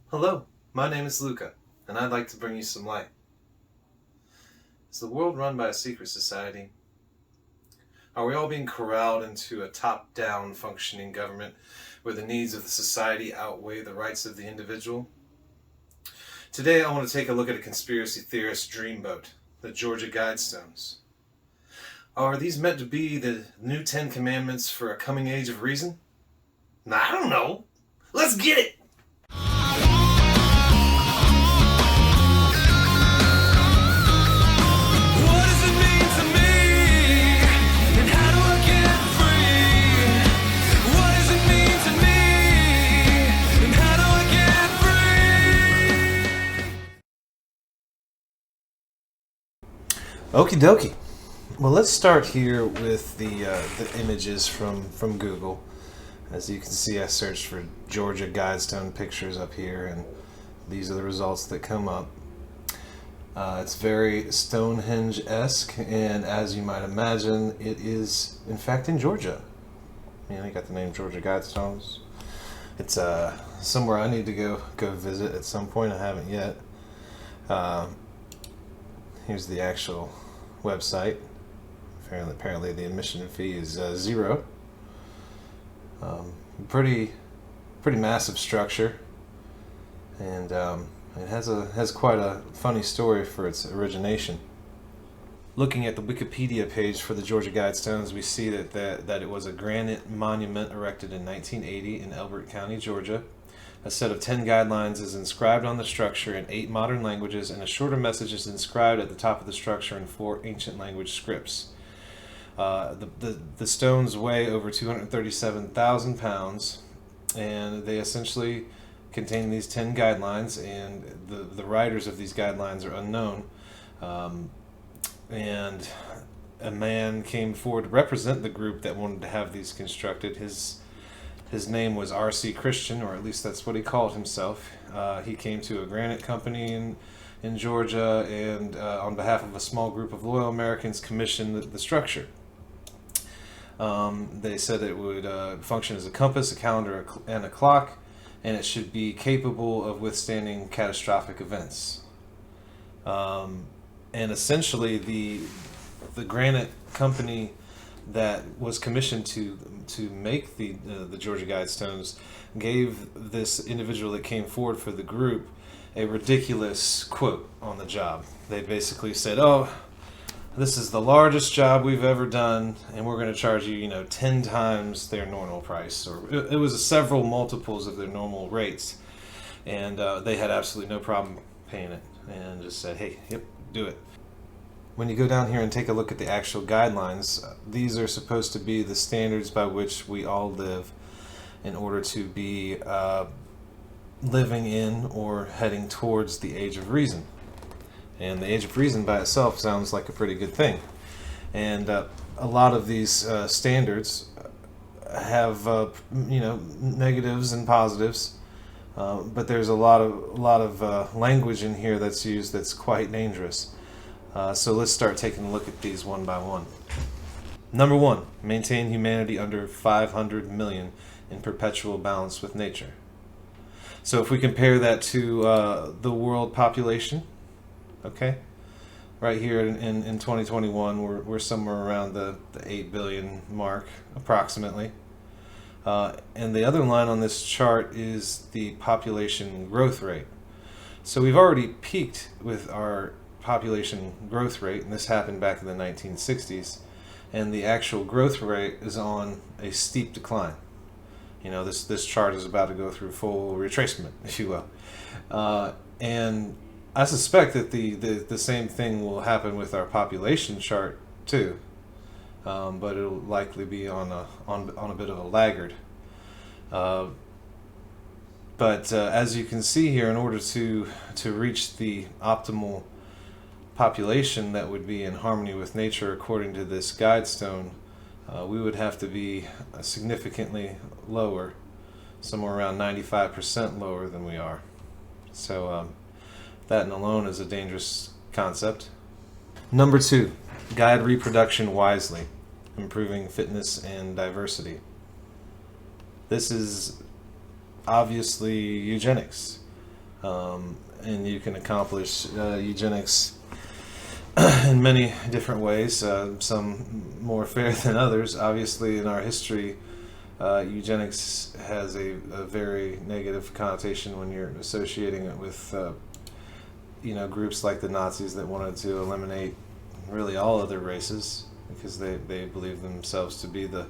Hello, my name is Luca, and I'd like to bring you some light. Is the world run by a secret society? Are we all being corralled into a top-down functioning government where the needs of the society outweigh the rights of the individual? Today I want to take a look at a conspiracy theorist dreamboat, the Georgia Guidestones. Are these meant to be the new 10 Commandments for a coming age of reason? I don't know. Let's get it! Okie dokie. Well, let's start here with the images from Google. As you can see, I searched for Georgia Guidestone pictures up here, and these are the results that come up. It's very Stonehenge-esque, and as you might imagine, it is in fact in Georgia. You got the name Georgia Guidestones. It's somewhere I need to go visit at some point. I haven't yet. Here's the actual website. Apparently the admission fee is $0. Pretty massive structure, and it has quite a funny story for its origination. Looking at the Wikipedia page for the Georgia Guidestones, we see that it was a granite monument erected in 1980 in Elbert County, Georgia. A set of 10 guidelines is inscribed on the structure in 8 modern languages, and a shorter message is inscribed at the top of the structure in 4 ancient language scripts. The stones weigh over 237,000 pounds, and they essentially contain these 10 guidelines, and the writers of these guidelines are unknown. And a man came forward to represent the group that wanted to have these constructed. His name was R.C. Christian, or at least that's what he called himself. He came to a granite company in Georgia, and on behalf of a small group of loyal Americans, commissioned the structure. They said it would function as a compass, a calendar, and a clock, and it should be capable of withstanding catastrophic events. And essentially, the granite company that was commissioned to make the Georgia Guidestones gave this individual that came forward for the group a ridiculous quote on the job. They basically said, "Oh, this is the largest job we've ever done, and we're going to charge you, 10 times their normal price," or it was several multiples of their normal rates, and they had absolutely no problem paying it, and just said, "Hey, yep, do it." When you go down here and take a look at the actual guidelines, these are supposed to be the standards by which we all live in order to be living in or heading towards the age of reason. And the age of reason by itself sounds like a pretty good thing. And a lot of these standards have negatives and positives, but there's a lot of language in here that's used that's quite dangerous. So let's start taking a look at these one by one. Number 1, maintain humanity under 500 million in perpetual balance with nature. So if we compare that to the world population, okay, right here in 2021, we're somewhere around the 8 billion mark, approximately. And the other line on this chart is the population growth rate. So we've already peaked with our population growth rate, and this happened back in the 1960s, and the actual growth rate is on a steep decline. This chart is about to go through full retracement, if you will, and I suspect that the same thing will happen with our population chart too, but it'll likely be on a bit of a laggard. But as you can see here, in order to reach the optimal population that would be in harmony with nature according to this guidestone, we would have to be significantly lower, somewhere around 95% lower than we are. So that alone is a dangerous concept. Number 2, guide reproduction wisely, improving fitness and diversity. This is obviously eugenics. And you can accomplish eugenics in many different ways, some more fair than others. Obviously, in our history, eugenics has a very negative connotation when you're associating it with groups like the Nazis that wanted to eliminate really all other races because they believe themselves to be the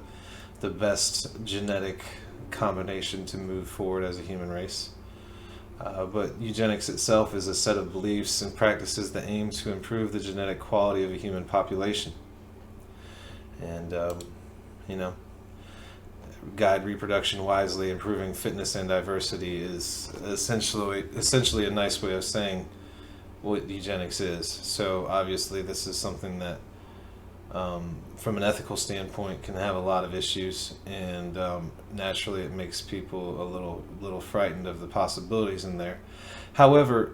best genetic combination to move forward as a human race. But eugenics itself is a set of beliefs and practices that aim to improve the genetic quality of a human population. And, guide reproduction wisely, improving fitness and diversity is essentially a nice way of saying what eugenics is. So obviously this is something that from an ethical standpoint can have a lot of issues, and naturally it makes people a little frightened of the possibilities in there. However,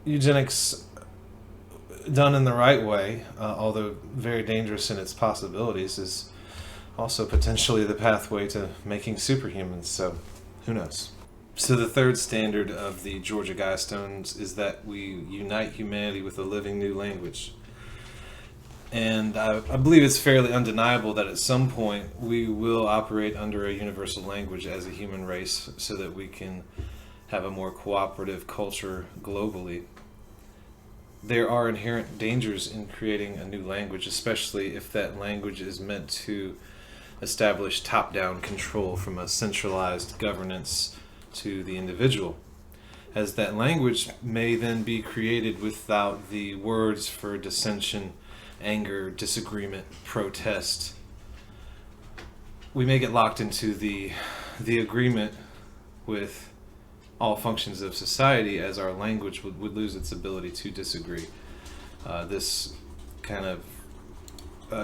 eugenics done in the right way, although very dangerous in its possibilities, is also potentially the pathway to making superhumans, so who knows. So the third standard of the Georgia Guidestones is that we unite humanity with a living new language. And I believe it's fairly undeniable that at some point we will operate under a universal language as a human race so that we can have a more cooperative culture globally. There are inherent dangers in creating a new language, especially if that language is meant to establish top-down control from a centralized governance to the individual, as that language may then be created without the words for dissension, anger, disagreement, protest. We may get locked into the agreement with all functions of society, as our language would lose its ability to disagree. This kind of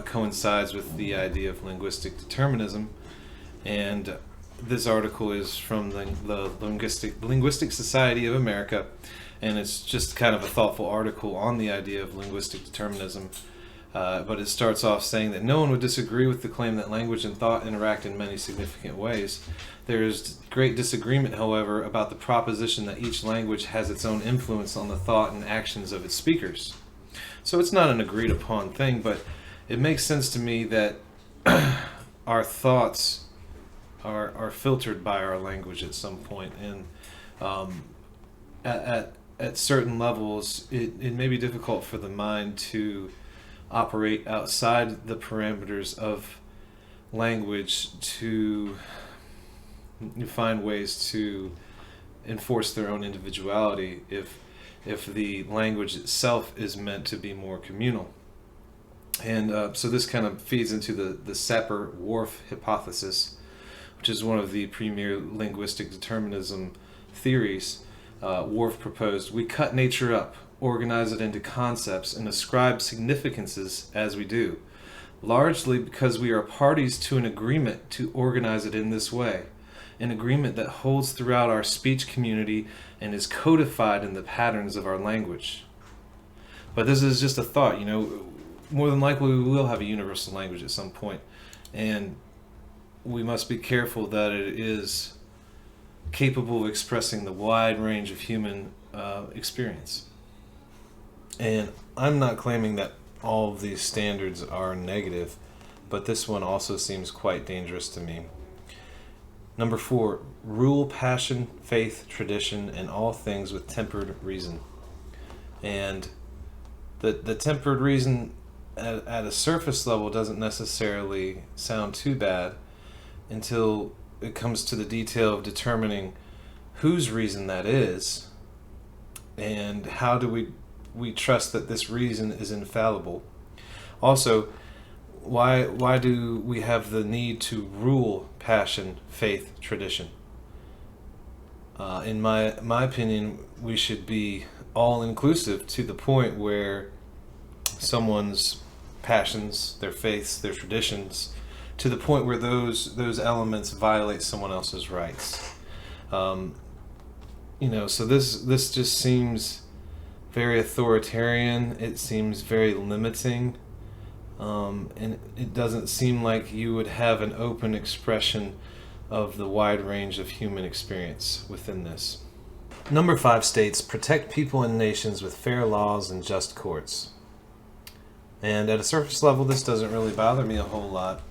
coincides with the idea of linguistic determinism, and this article is from the Linguistic Society of America, and it's just kind of a thoughtful article on the idea of linguistic determinism. But it starts off saying that no one would disagree with the claim that language and thought interact in many significant ways. There is great disagreement, however, about the proposition that each language has its own influence on the thought and actions of its speakers. So it's not an agreed upon thing, but it makes sense to me that our thoughts are filtered by our language at some point, and at certain levels it may be difficult for the mind to operate outside the parameters of language to find ways to enforce their own individuality if the language itself is meant to be more communal. And so this kind of feeds into the Sapir-Whorf hypothesis, which is one of the premier linguistic determinism theories. Whorf proposed, we cut nature up, organize it into concepts, and ascribe significances as we do, largely because we are parties to an agreement to organize it in this way, an agreement that holds throughout our speech community and is codified in the patterns of our language. But this is just a thought, more than likely we will have a universal language at some point, and we must be careful that it is capable of expressing the wide range of human experience. And I'm not claiming that all of these standards are negative, but this one also seems quite dangerous to me. Number 4, rule passion, faith, tradition, and all things with tempered reason. And the tempered reason at a surface level doesn't necessarily sound too bad until it comes to the detail of determining whose reason that is, and how do we trust that this reason is infallible. Also, why do we have the need to rule passion, faith, tradition? In my opinion, we should be all-inclusive to the point where someone's passions, their faiths, their traditions, to the point where those elements violate someone else's rights. So this just seems very authoritarian. It seems very limiting, and it doesn't seem like you would have an open expression of the wide range of human experience within this. Number 5 states, protect people and nations with fair laws and just courts. And at a surface level, this doesn't really bother me a whole lot,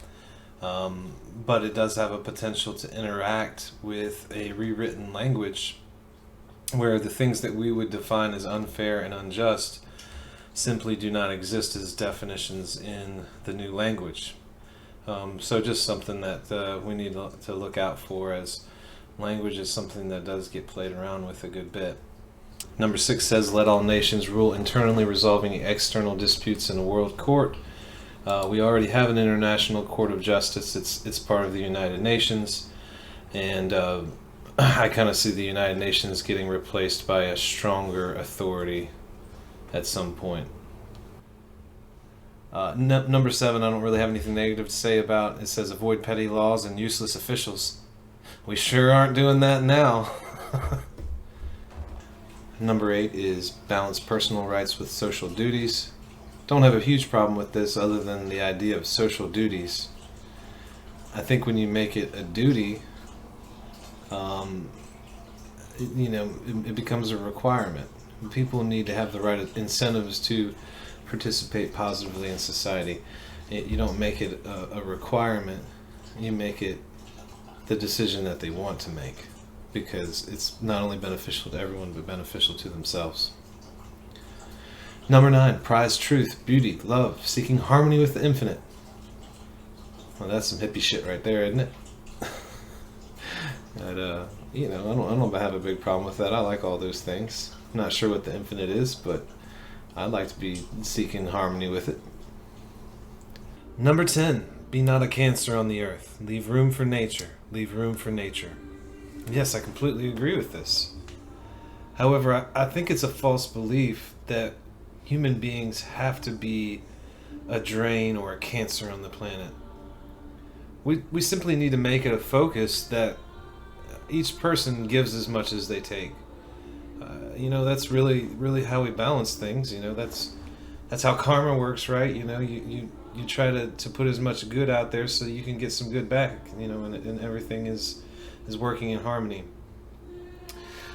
but it does have a potential to interact with a rewritten language where the things that we would define as unfair and unjust simply do not exist as definitions in the new language. So just something that we need to look out for, as language is something that does get played around with a good bit. Number 6 says, let all nations rule internally, resolving external disputes in a world court. We already have an international court of justice. It's part of the United Nations, and I kind of see the United Nations getting replaced by a stronger authority at some point. Number 7, I don't really have anything negative to say about. It says, avoid petty laws and useless officials. We sure aren't doing that now. Number 8 is balance personal rights with social duties. Don't have a huge problem with this other than the idea of social duties. I think when you make it a duty, it becomes a requirement. People need to have the right incentives to participate positively in society. You don't make it a requirement. You make it the decision that they want to make, because it's not only beneficial to everyone, but beneficial to themselves. Number 9, prize truth, beauty, love, seeking harmony with the infinite. Well, that's some hippie shit right there, isn't it? But, I don't have a big problem with that. I like all those things. I'm not sure what the infinite is, but I'd like to be seeking harmony with it. Number 10, be not a cancer on the earth. Leave room for nature. Leave room for nature. Yes, I completely agree with this. However, I think it's a false belief that human beings have to be a drain or a cancer on the planet. We simply need to make it a focus that each person gives as much as they take. That's really how we balance things. That's how karma works, right? You try to put as much good out there so you can get some good back. And everything is working in harmony.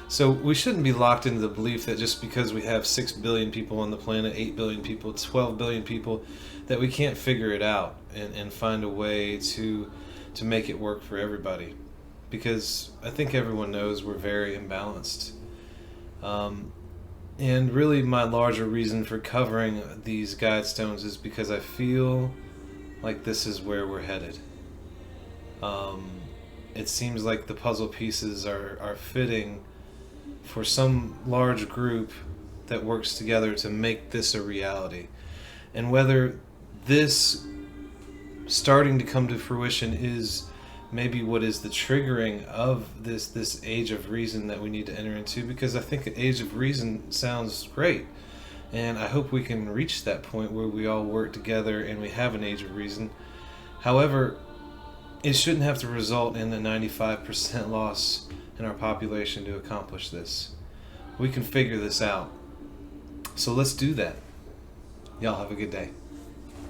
So we shouldn't be locked into the belief that just because we have 6 billion people on the planet, 8 billion people, 12 billion people, that we can't figure it out and find a way to make it work for everybody. Because I think everyone knows we're very imbalanced. And really my larger reason for covering these Guidestones is because I feel like this is where we're headed. It seems like the puzzle pieces are fitting for some large group that works together to make this a reality. And whether this starting to come to fruition is maybe what is the triggering of this age of reason that we need to enter into, because I think an age of reason sounds great, and I hope we can reach that point where we all work together and we have an age of reason. However, it shouldn't have to result in the 95% loss in our population to accomplish this. We can figure this out. So let's do that. Y'all have a good day.